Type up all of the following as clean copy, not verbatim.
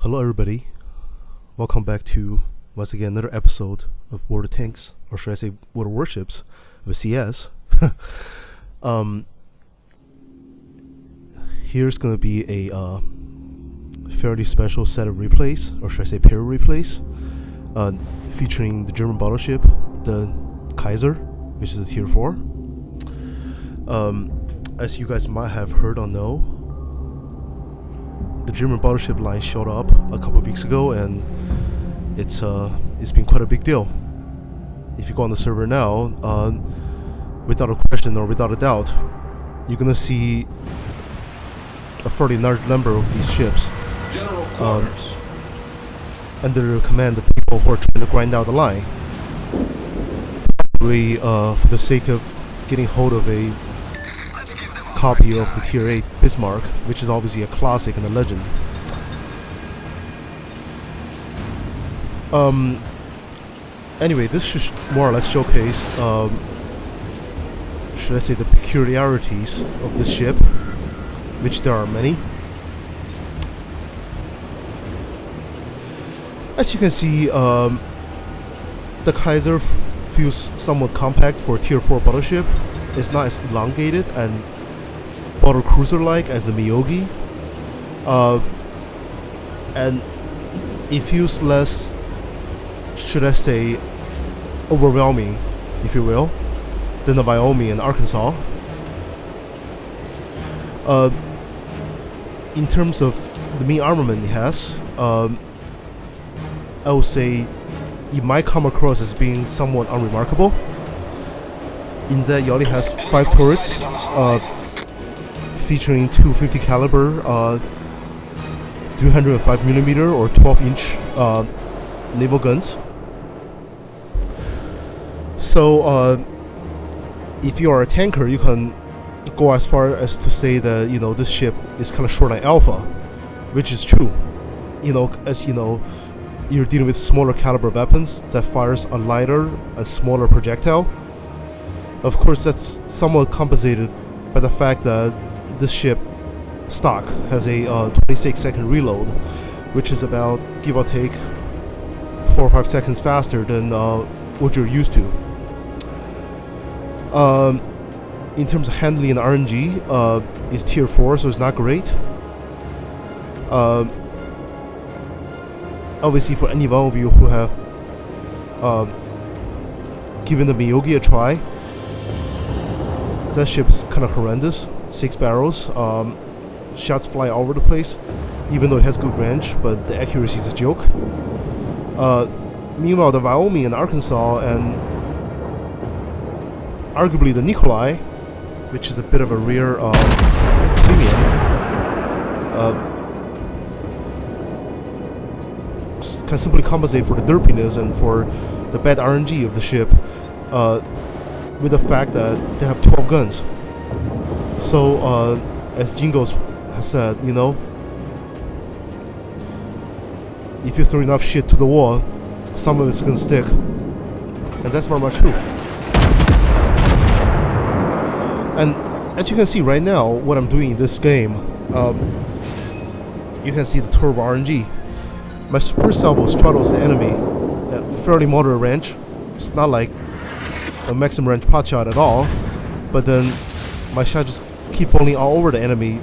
Hello everybody, welcome back to once again another episode of Water Tanks, or should I say Water Warships with CS. Here's gonna be a fairly special set of replays, or should I say pair replays, featuring the German battleship, the Kaiser, which is a tier 4. As you guys might have heard or know, the German battleship line showed up a couple of weeks ago, and it's been quite a big deal. If you go on the server now, without a question or without a doubt, you're gonna see a fairly large number of these ships under the command of people who are trying to grind out the line, probably for the sake of getting hold of a copy of the tier 8 Bismarck, which is obviously a classic and a legend. Anyway, this should more or less showcase, should I say, the peculiarities of this ship, which there are many. As you can see, the Kaiser feels somewhat compact for a tier 4 battleship. It's not as elongated and battle cruiser-like as the Miyogi, and it feels less, should I say, overwhelming, if you will, than the Wyoming and Arkansas. In terms of the main armament it has, I would say it might come across as being somewhat unremarkable, in that it only has 5 turrets, featuring 250 caliber 305mm or 12-inch naval guns. So if you are a tanker, you can go as far as to say that this ship is kind of short on alpha, which is true. As you know, you're dealing with smaller caliber weapons that fires a lighter and smaller projectile. Of course, that's somewhat compensated by the fact that this ship stock has a 26-second reload, which is about, give or take, 4 or 5 seconds faster than what you're used to. In terms of handling and RNG, it's tier 4, so it's not great. Obviously, for any one of you who have given the Miyogi a try, that ship is kind of horrendous. 6 barrels, shots fly all over the place, even though it has good range, but the accuracy is a joke. Meanwhile, the Wyoming and Arkansas, and arguably the Nikolai, which is a bit of a rare premium, can simply compensate for the derpiness and for the bad RNG of the ship, with the fact that they have 12 guns. So, as Jingos has said, if you throw enough shit to the wall, some of it's gonna stick. And that's very much true. And as you can see right now, what I'm doing in this game, you can see the turbo RNG. My first salvo straddles the enemy at fairly moderate range. It's not like a maximum range pot shot at all, but then my shot just keep falling all over the enemy,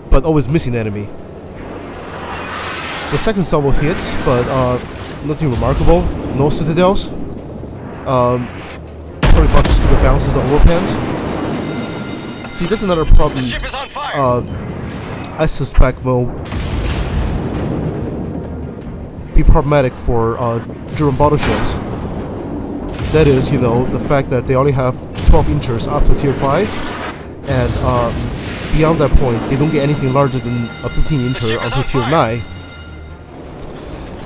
but always missing the enemy. The second salvo hits, but nothing remarkable. No citadels. Probably a bunch of stupid bounces on overpans. See, that's another problem. The ship is on fire. I suspect will be problematic for German battleships. That is, the fact that they only have 12 inches up to tier 5, and beyond that point, they don't get anything larger than a 15-incher until tier 9.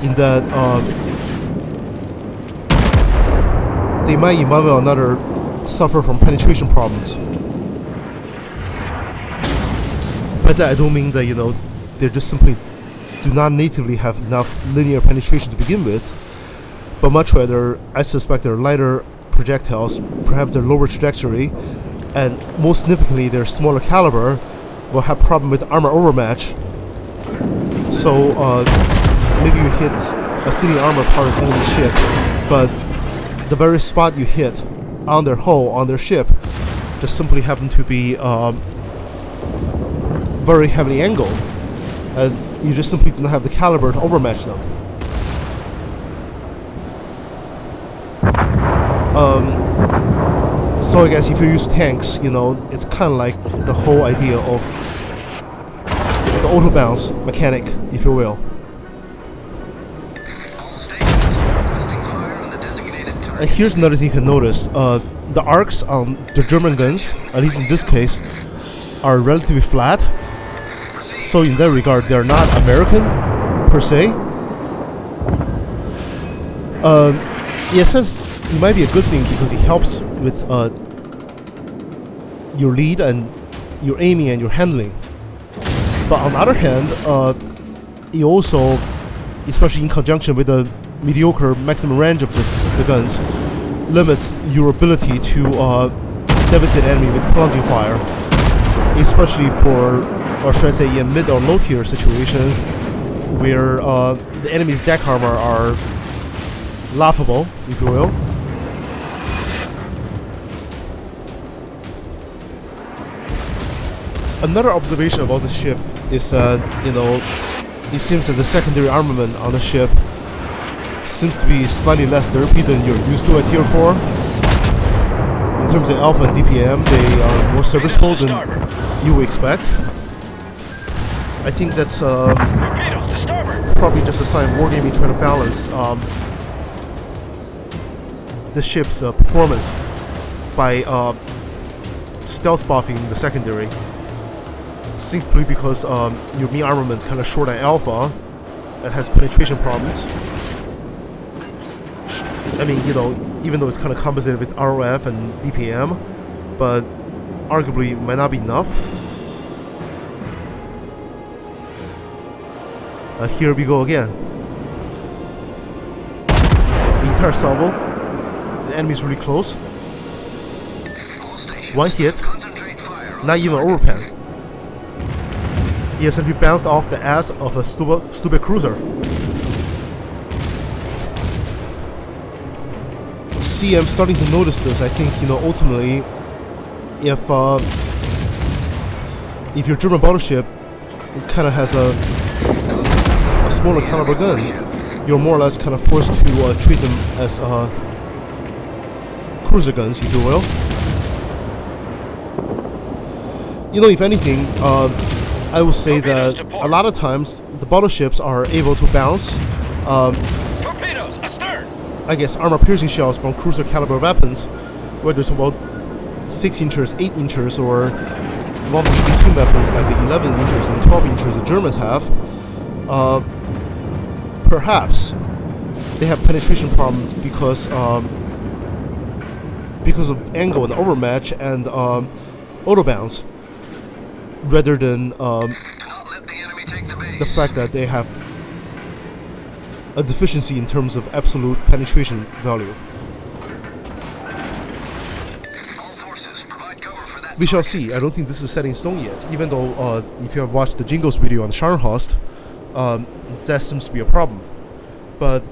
In that, they might in one way or another suffer from penetration problems. By that, I don't mean that they just simply do not natively have enough linear penetration to begin with, but much rather, I suspect they're lighter projectiles, perhaps their lower trajectory, and most significantly, their smaller caliber will have problem with armor overmatch. So maybe you hit a thinly armored part of the enemy ship, but the very spot you hit on their hull, on their ship, just simply happen to be very heavily angled, and you just simply do not have the caliber to overmatch them. So I guess if you use tanks, you know, it's kind of like the whole idea of the auto bounce mechanic, if you will. And here's another thing you can notice: the arcs on the German guns, at least in this case, are relatively flat. So in that regard, they're not American per se. In a sense, it might be a good thing because it helps with your lead and your aiming and your handling. But on the other hand, it also, especially in conjunction with the mediocre maximum range of the guns, limits your ability to devastate the enemy with plunging fire, especially for, or should I say, in mid or low tier situation where the enemy's deck armor are laughable, if you will. Another observation about the ship is that, you know, it seems that the secondary armament on the ship seems to be slightly less derpy than you're used to at Tier 4. In terms of Alpha and DPM, they are more serviceable than you would expect. I think that's probably just a sign of wargaming trying to balance the ship's performance by stealth buffing the secondary. Simply because your main armament is kind of short on Alpha and has penetration problems. I mean, you know, even though it's kind of compensated with ROF and DPM, but arguably might not be enough. Here we go again. The entire salvo. The enemy's really close. One hit. Not even overpan. He essentially bounced off the ass of a stupid cruiser. See, I'm starting to notice this. I think, you know, ultimately, if your German battleship kind of has a smaller caliber gun, you're more or less kind of forced to treat them as cruiser guns, if you will. You know, if anything, I would say that a lot of times the battleships are able to bounce torpedoes astern, I guess armor-piercing shells from cruiser caliber weapons, whether it's about 6 inches, 8 inches, or one between weapons like the 11 inches and 12 inches the Germans have. Perhaps they have penetration problems because of angle and overmatch and auto bounce, rather than the fact that they have a deficiency in terms of absolute penetration value. We shall see. I don't think this is set in stone yet, even though if you have watched the Jingles video on Scharnhorst, that seems to be a problem. But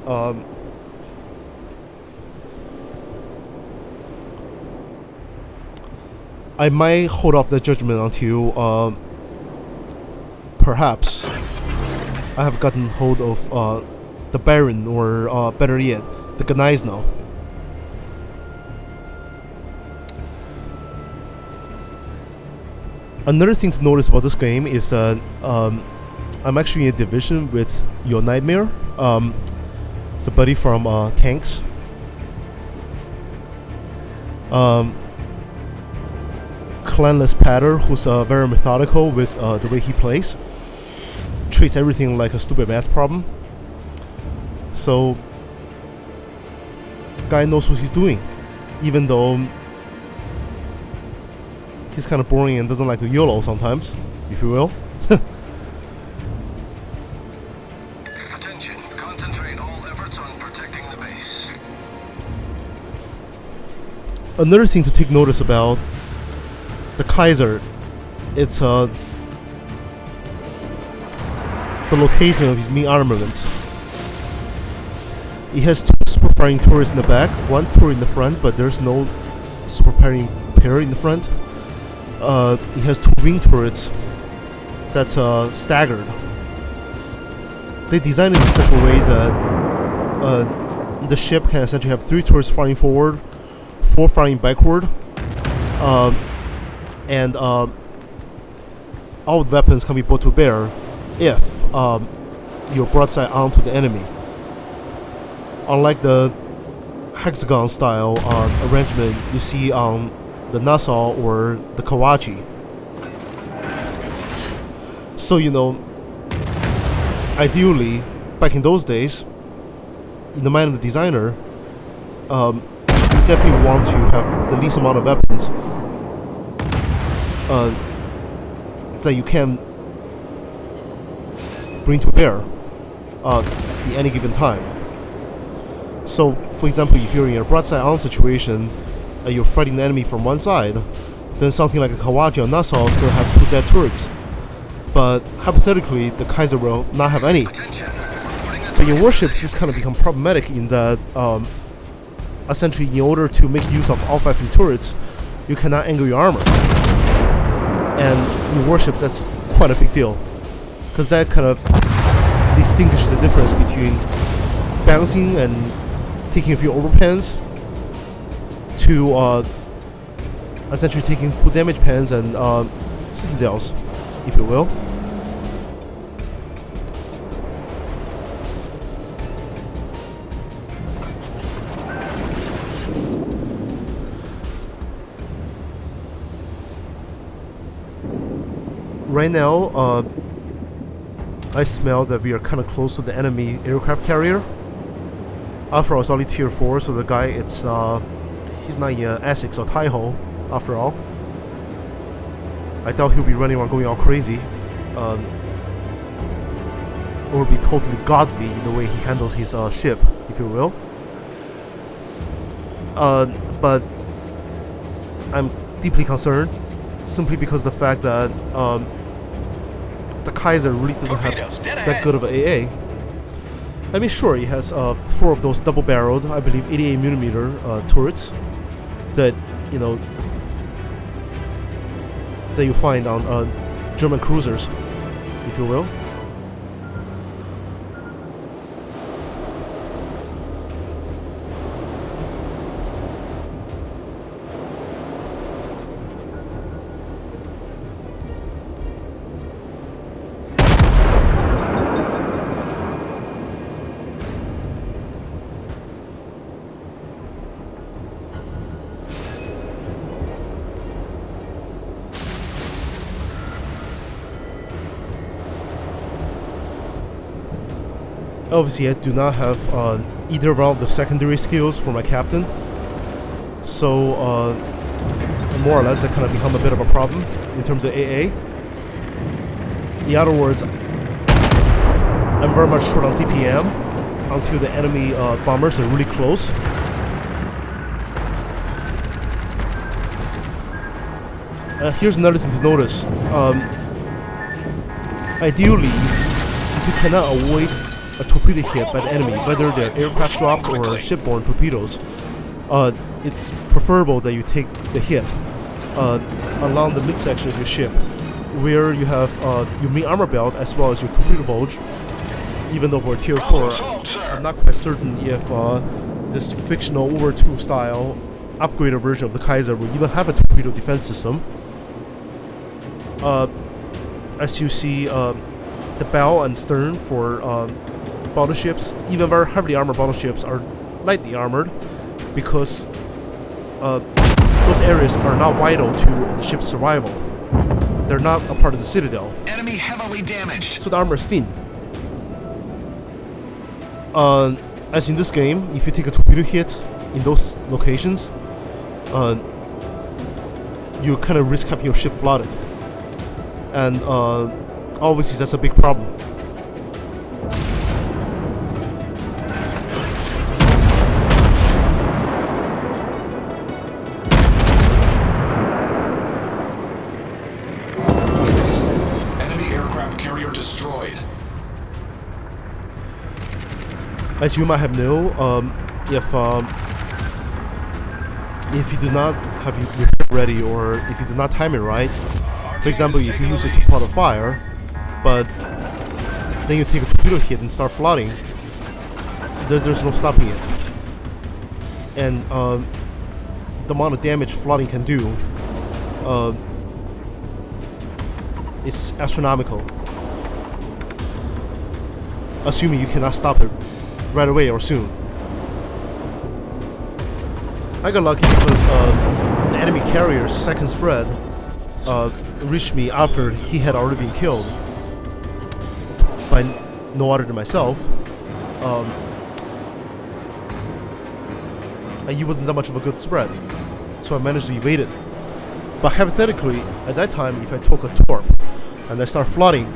I might hold off that judgment until perhaps I have gotten hold of the Baron, or better yet, the Gneisenau. Another thing to notice about this game is that I'm actually in a division with Your Nightmare. It's a buddy from Tanks. Clanless Patter, who's very methodical with the way he plays. Treats everything like a stupid math problem. So, guy knows what he's doing, even though he's kind of boring and doesn't like to YOLO sometimes, if you will. Attention, concentrate all efforts on protecting the base. Another thing to take notice about the Kaiser, it's the location of his main armament. It has 2 super firing turrets in the back, 1 turret in the front, but there's no super firing pair in the front. It has 2 wing turrets that's staggered. They designed it in such a way that the ship can essentially have 3 turrets firing forward, 4 firing backward, and all the weapons can be brought to bear if you're broadside onto the enemy. Unlike the hexagon style arrangement you see on the Nassau or the Kawachi. So, ideally, back in those days, in the mind of the designer, you definitely want to have the least amount of weapons that you can bring to bear at any given time. So, for example, if you're in a broadside on situation, you're fighting the enemy from one side, then something like a Kawachi or Nassau is going to have 2 dead turrets. But hypothetically, the Kaiser will not have any. But in Warships, this kind of become problematic in that essentially, in order to make use of all 5 turrets, you cannot angle your armor. And in Warships, that's quite a big deal, because that kind of distinguishes the difference between bouncing and taking a few overpans to essentially taking full damage pans and citadels, if you will. Right now, I smell that we are kind of close to the enemy aircraft carrier. After all, it's only tier 4, so the guy, he's not in Essex or Taiho, after all. I doubt he'll be running around going all crazy. Or be totally godly in the way he handles his ship, if you will. But I'm deeply concerned, simply because the fact that the Kaiser really doesn't have that good of an AA. I mean, sure, it has 4 of those double-barreled, I believe, 88mm turrets that that you find on German cruisers, if you will. Obviously, I do not have either one of the secondary skills for my captain, so more or less that kind of become a bit of a problem in terms of AA. In other words, I'm very much short on DPM until the enemy bombers are really close. Here's another thing to notice. Ideally, if you cannot avoid a torpedo hit by the enemy, whether they're aircraft dropped or shipborne torpedoes, it's preferable that you take the hit along the midsection of your ship, where you have your main armor belt as well as your torpedo bulge. Even though for tier 4, I'm not quite certain if this fictional World War II style upgraded version of the Kaiser will even have a torpedo defense system. As you see, the bow and stern for battleships, even very heavily armored battleships, are lightly armored because those areas are not vital to the ship's survival. They're not a part of the citadel. Enemy heavily damaged. So the armor is thin. As in this game, if you take a torpedo hit in those locations, you kind of risk having your ship flooded. And obviously that's a big problem. Enemy aircraft carrier destroyed. as you might have known, if you do not have your repair ready, or if you do not time it right, for example, if you use it to pot a fire, but then you take a torpedo hit and start flooding, there's no stopping it. And the amount of damage flooding can do is astronomical, assuming you cannot stop it right away or soon. I got lucky because the enemy carrier's second spread reached me after he had already been killed by no other than myself. And he wasn't that much of a good spread, so I managed to evade it. But hypothetically, at that time, if I took a torp and I start flooding,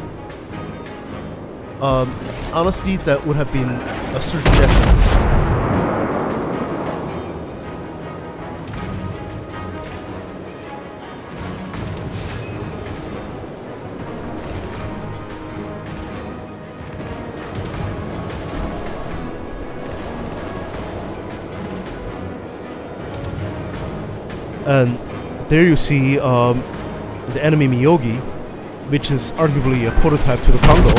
honestly, that would have been a certain death sentence. And there you see the enemy Miyogi, which is arguably a prototype to the Congo.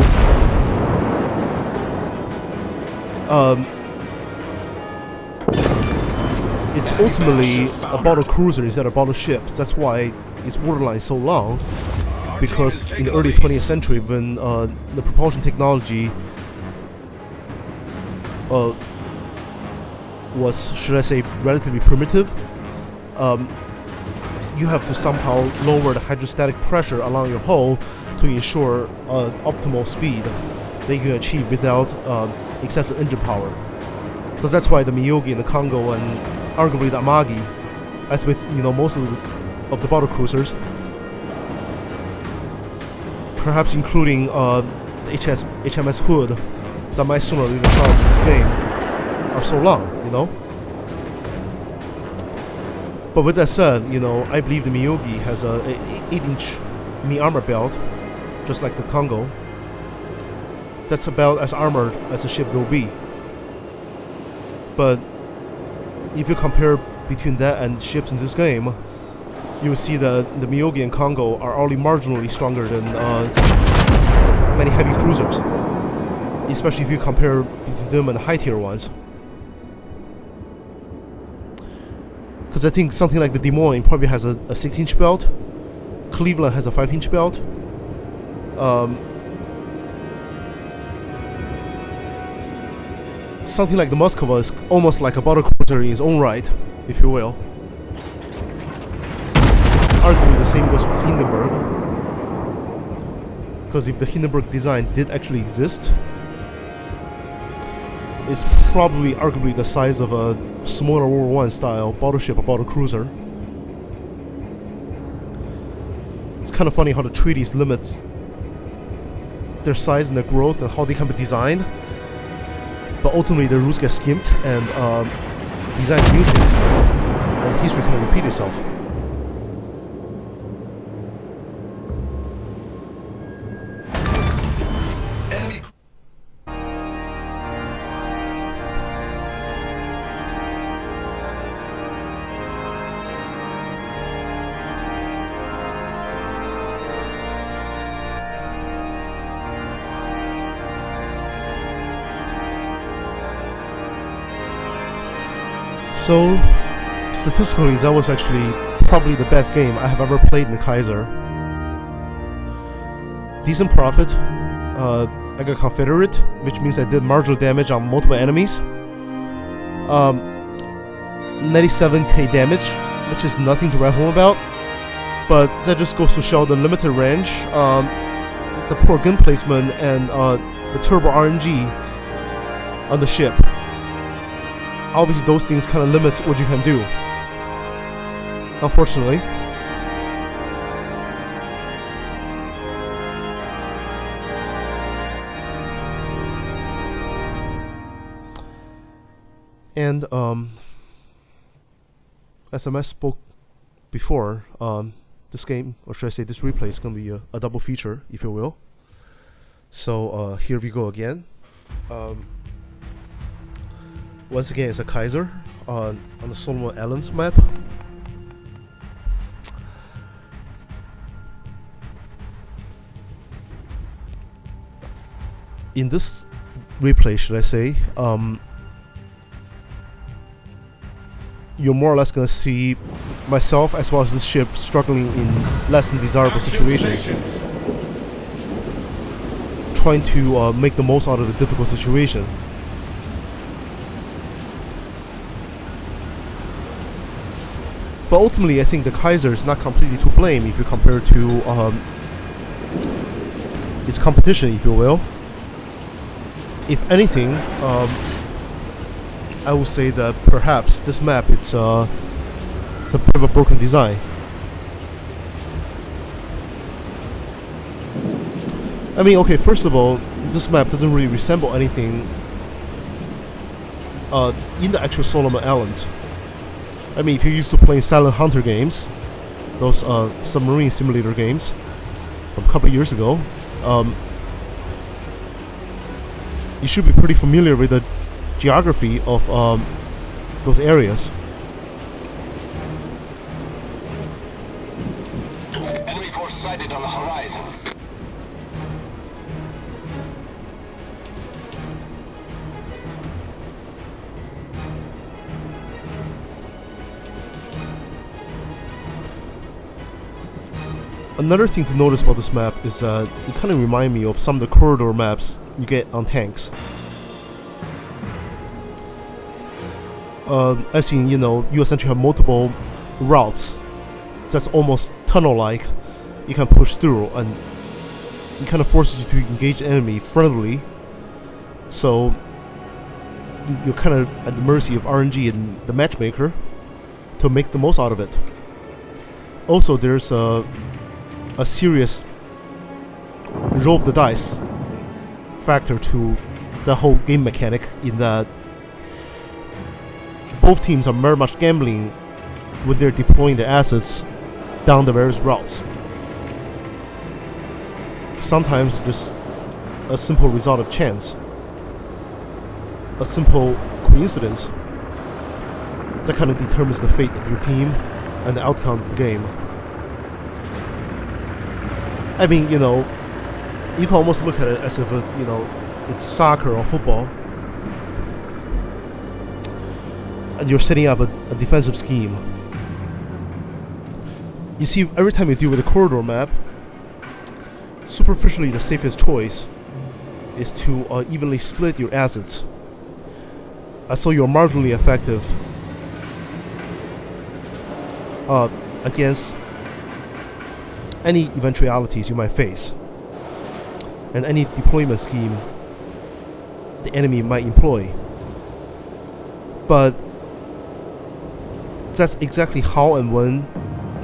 It's ultimately a battle cruiser instead of battleship. That's why its waterline is so long. Because in the early 20th century, when the propulsion technology was, should I say, relatively primitive, you have to somehow lower the hydrostatic pressure along your hull to ensure optimal speed that you can achieve without excessive engine power. So that's why the Miyogi and the Congo and arguably the Amagi, as with most of the battle cruisers, perhaps including the HMS Hood that might sooner or later show up in this game, are so long, But with that said, I believe the Miyogi has a 8-inch main armor belt, just like the Congo. That's about as armored as a ship will be. But if you compare between that and ships in this game, you will see that the Miyogi and Congo are only marginally stronger than many heavy cruisers, especially if you compare between them and the high tier ones. Because I think something like the Des Moines probably has a 6-inch belt, Cleveland has a 5-inch belt, something like the Moskva is almost like a battle cruiser in its own right, if you will. Arguably the same goes with Hindenburg, because if the Hindenburg design did actually exist, it's probably arguably the size of a smaller World War I style battleship or battle cruiser. It's kind of funny how the treaties limits their size and their growth and how they can be designed, but ultimately the rules get skimped and design mutated, and history can repeat itself. So, statistically, that was actually probably the best game I have ever played in the Kaiser. Decent profit. I got Confederate, which means I did marginal damage on multiple enemies. 97k damage, which is nothing to write home about, but that just goes to show the limited range, the poor gun placement, and the turbo RNG on the ship. Obviously, those things kind of limits what you can do, unfortunately. And as I spoke before, this game, or should I say this replay, is going to be a double feature, if you will. So here we go again. once again, it's a Kaiser on the Solomon Islands map. In this replay, should I say, you're more or less going to see myself as well as this ship struggling in less than desirable situations, trying to make the most out of the difficult situation. But ultimately, I think the Kaiser is not completely to blame if you compare to its competition, if you will. If anything, I would say that perhaps this map it's a bit of a broken design. I mean, okay, first of all, this map doesn't really resemble anything in the actual Solomon Islands. I mean, if you're used to playing Silent Hunter games, those submarine simulator games from a couple of years ago, you should be pretty familiar with the geography of those areas. Enemy force sighted on the horizon. Another thing to notice about this map is it kind of reminds me of some of the corridor maps you get on tanks. As in, you essentially have multiple routes that's almost tunnel-like you can push through, and it kind of forces you to engage the enemy frontally, so you're kind of at the mercy of RNG and the matchmaker to make the most out of it. Also, there's a serious roll of the dice factor to the whole game mechanic, in that both teams are very much gambling when they're deploying their assets down the various routes. Sometimes just a simple result of chance, a simple coincidence that kind of determines the fate of your team and the outcome of the game. I mean, you can almost look at it as if it's soccer or football, and you're setting up a defensive scheme. You see, every time you deal with a corridor map, superficially the safest choice is to evenly split your assets, so you're marginally effective against any eventualities you might face, and any deployment scheme the enemy might employ. But that's exactly how and when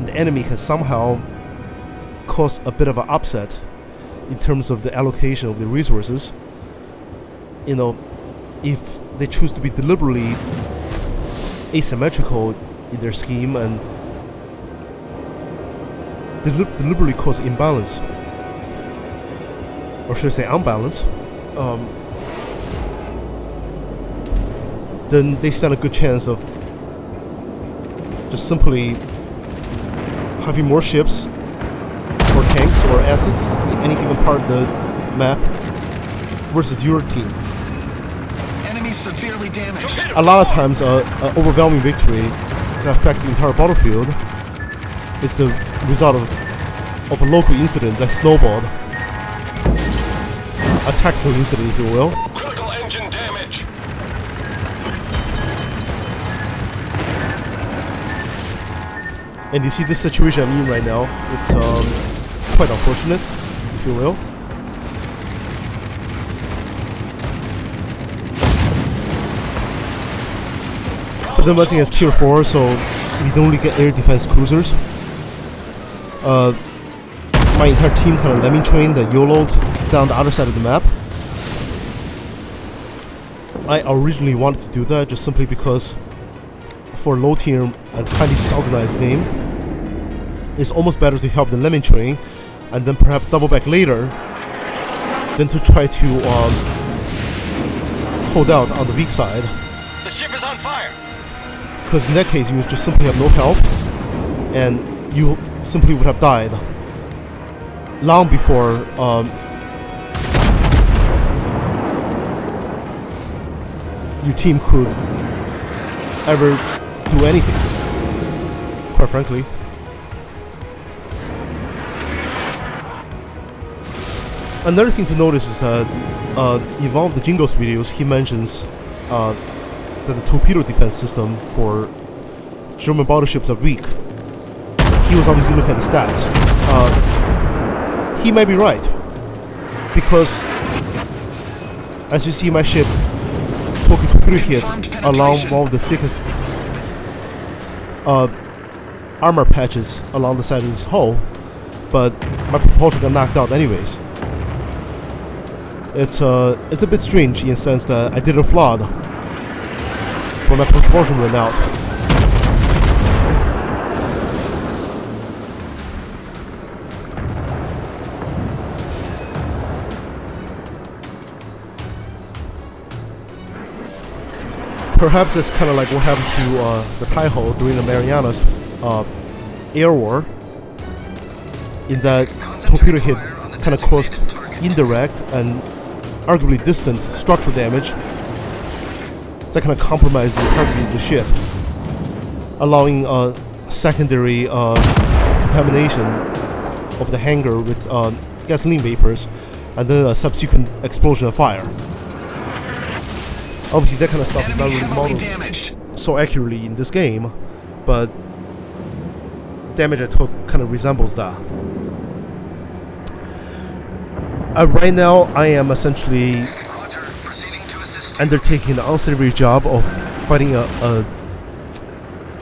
the enemy can somehow cause a bit of an upset in terms of the allocation of the resources. If they choose to be deliberately asymmetrical in their scheme and deliberately cause imbalance, or should I say unbalance, then they stand a good chance of just simply having more ships or tanks or assets in any given part of the map versus your team. Enemy severely damaged. A lot of times, an overwhelming victory that affects the entire battlefield is the result of a local incident that snowballed. A tactical incident, if you will. Critical engine damage. And you see this situation I'm in right now, it's quite unfortunate, if you will. But then once again, it's tier 4, so we don't really get air defense cruisers. My entire team kind of lemming trained the YOLO'd down the other side of the map. I originally wanted to do that just simply because for a low tier and highly disorganized game, it's almost better to help the lemming train and then perhaps double back later than to try to hold out on the weak side. fire. Because in that case, you would just simply have no health, and you simply would have died long before your team could ever do anything, quite frankly. Another thing to notice is that in one of the Jingo's videos, he mentions that the torpedo defense system for German battleships are weak. He was obviously looking at the stats. He might be right, because as you see, my ship took a torpedo hit along one of the thickest armor patches along the side of this hull, but my propulsion got knocked out anyways. It's a bit strange in the sense that I didn't flood, but my propulsion ran out. Perhaps it's kind of like what happened to the Taiho during the Marianas air war, in that torpedo hit kind of caused indirect and arguably distant structural damage that kind of compromised the integrity of the ship, allowing secondary contamination of the hangar with gasoline vapors, and then a subsequent explosion of fire. Obviously, that kind of stuff is not really modeled so accurately in this game, but the damage I took kind of resembles that. Right now, I am essentially undertaking the unsavory job of fighting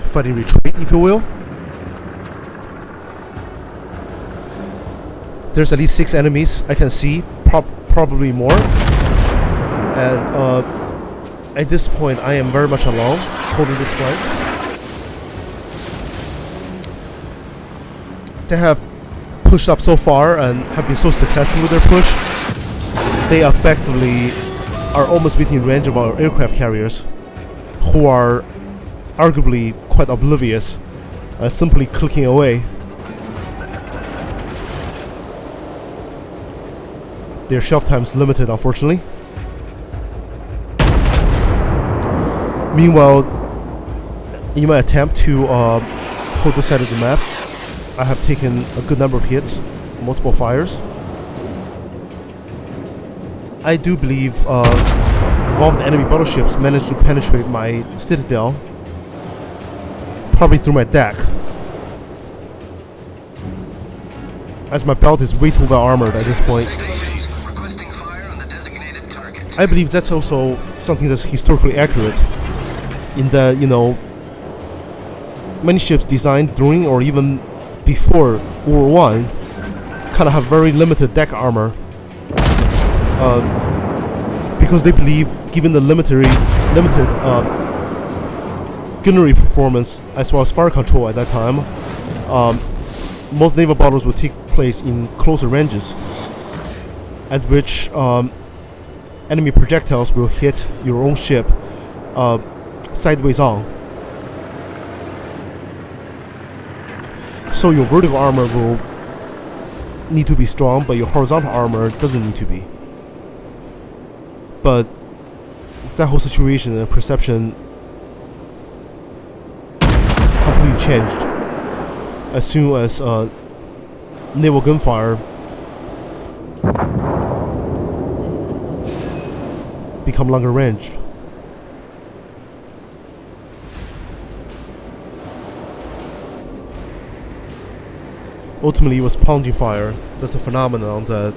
fighting retreat, if you will. There's at least 6 enemies I can see, probably more, and at this point, I am very much alone, holding this flank. They have pushed up so far and have been so successful with their push. They effectively are almost within range of our aircraft carriers, who are arguably quite oblivious, simply clicking away. Their shelf time is limited, unfortunately. Meanwhile, in my attempt to hold this side of the map, I have taken a good number of hits, multiple fires. I do believe one of the enemy battleships managed to penetrate my citadel, probably through my deck, as my belt is way too well armored at this point. I believe that's also something that's historically accurate, in that, you know, many ships designed during or even before World War I kind of have very limited deck armor, because they believe, given the limited gunnery performance as well as fire control at that time, most naval battles would take place in closer ranges, at which enemy projectiles will hit your own ship sideways on. So your vertical armor will need to be strong, but your horizontal armor doesn't need to be. But that whole situation and perception completely changed as soon as naval gunfire become longer ranged. Ultimately, it was pounding fire, just a phenomenon that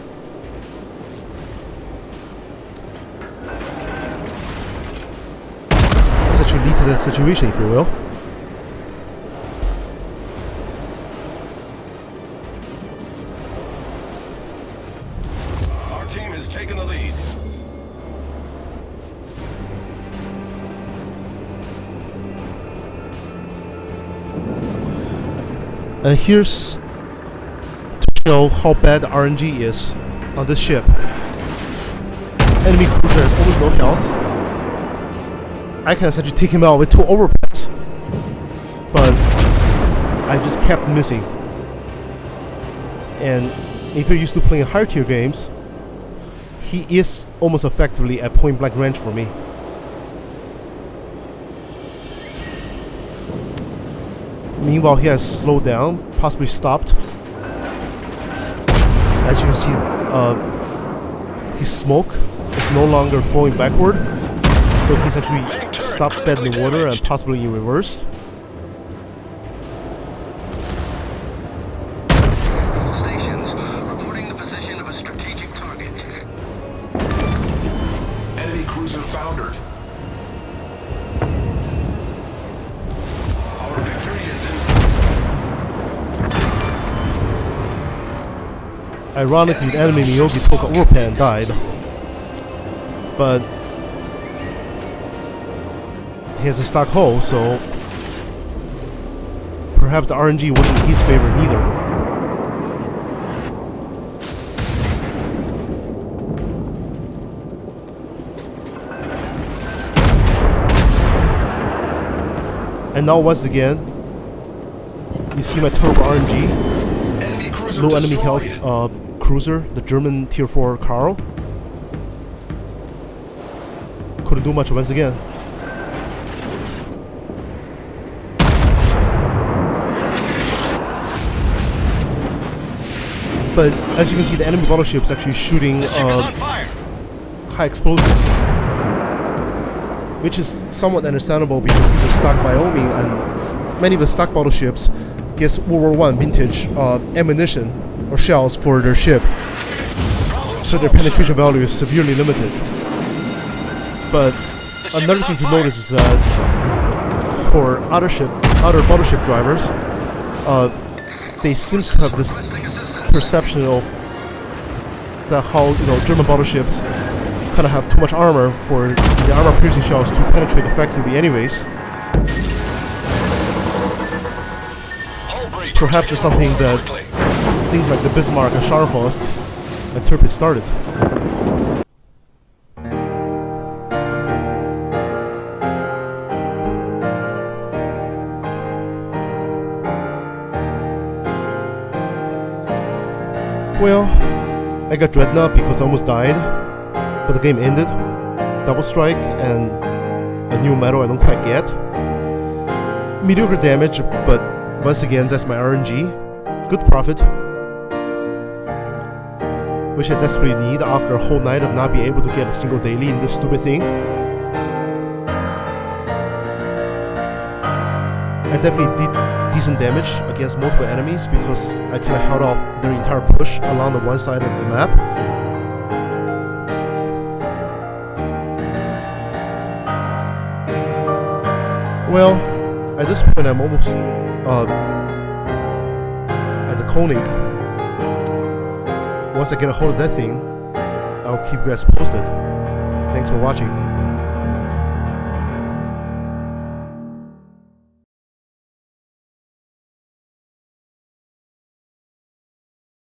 essentially lead to that situation, if you will. Our team has taken the lead. And here's show how bad the RNG is on this ship. Enemy cruiser has almost no health. I can essentially take him out with 2 overpass, but I just kept missing. And if you're used to playing higher tier games, he is almost effectively at point blank range for me. Meanwhile, he has slowed down, possibly stopped. As you can see, his smoke is no longer flowing backward, so he's actually stopped dead in the water and possibly in reverse. All stations reporting the position of a strategic target. Enemy cruiser foundered. Our victory is in Ironically, the enemy Miyogi took an overpan and died. But he has a stock hull, so perhaps the RNG wasn't in his favor neither. And now once again, you see my turbo RNG, low enemy health cruiser, the German tier 4 Karl. Couldn't do much once again. But as you can see, the enemy battleship is actually shooting high explosives, which is somewhat understandable because it's a stock Wyoming, and many of the stock battleships get World War I vintage ammunition or shells for their ship, so their penetration value is severely limited. But another thing to notice is that for other battleship drivers, they seem to have this perception of that how German battleships kind of have too much armor for the armor-piercing shells to penetrate effectively anyways. Perhaps it's something that things like the Bismarck and Scharnhorst and Tirpitz started. Well, I got Dreadnought because I almost died, but the game ended. Double strike and a new medal I don't quite get. Mediocre damage, but once again, that's my RNG. Good profit, which I desperately need after a whole night of not being able to get a single daily in this stupid thing. I definitely did decent damage against multiple enemies because I kind of held off their entire push along the one side of the map. Well, at this point I'm almost at the Koenig. Once I get a hold of that thing, I'll keep you guys posted. Thanks for watching.